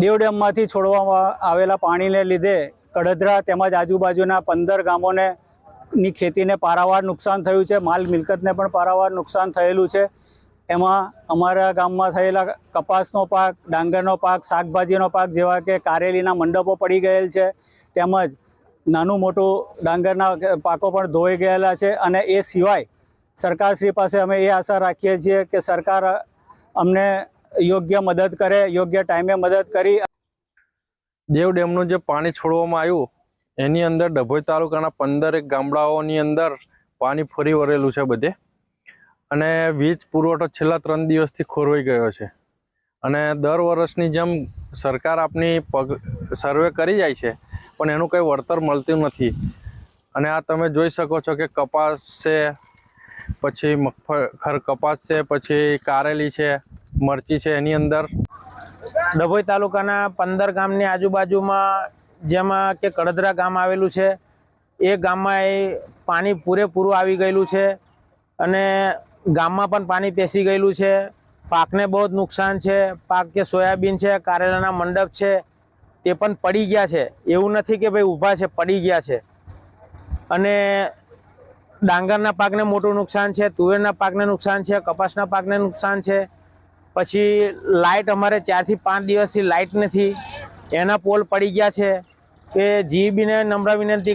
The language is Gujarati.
દેવ ડેમમાંથી છોડવામાં આવેલા પાણીને લીધે કડધરા તેમજ આજુબાજુના 15 ગામોને ની ખેતીને પારાવાર નુકસાન થયું છે, માલ મિલકતને પણ પારાવાર નુકસાન થયેલું છે। એમાં અમારા ગામમાં થયેલા કપાસનો પાક, ડાંગરનો પાક, શાકભાજીનો પાક જેવા કે કારેલીના મંડપો પડી ગયેલ છે, તેમજ નાનું મોટું ડાંગરના પાકો પણ ધોઈ ગયેલા છે। અને એ સિવાય સરકારશ્રી પાસે અમે એ આશા રાખીએ છીએ કે સરકાર અમને યોગ્ય મદદ કરે, યોગ્ય ટાઈમે મદદ કરી। દેવ ડેમનું જે પાણી છોડવામાં આવ્યું એની અંદર ડભોઈ તાલુકાના 15 ગામડાઓની અંદર પાણી ફરી વળેલું છે બધે, અને વીજ પુરવઠો છેલ્લા 3 દિવસથી ખોરવાઈ ગયો છે। અને દર વર્ષની જેમ સરકાર આપની સર્વે કરી જાય છે પણ એનું કંઈ વળતર મળતું નથી। અને આ તમે જોઈ શકો છો કે કપાસ છે, પછી કપાસ છે, પછી કારેલી છે, મરચી છે, એની અંદર ડભોઈ તાલુકાના 15 ગામની આજુબાજુમાં જેમાં કે કડધરા ગામ આવેલું છે, એ ગામમાં પાણી પૂરેપૂરું આવી ગયેલું છે અને ગામમાં પણ પાણી પેસી ગયેલું છે। પાકને બહુ જ નુકસાન છે। પાક કે સોયાબીન છે, કારેલાના મંડપ છે, તે પણ પડી ગયા છે। એવું નથી કે ભાઈ ઊભા છે, પડી ગયા છે। અને ડાંગરના પાકને મોટું નુકસાન છે, તુવેરના પાકને નુકસાન છે, કપાસના પાકને નુકસાન છે। પછી લાઇટ અમારે 4 થી 5 દિવસથી લાઇટ નથી, એના પોલ પડી ગયા છે। કે જીબીને નમ્ર વિનંતી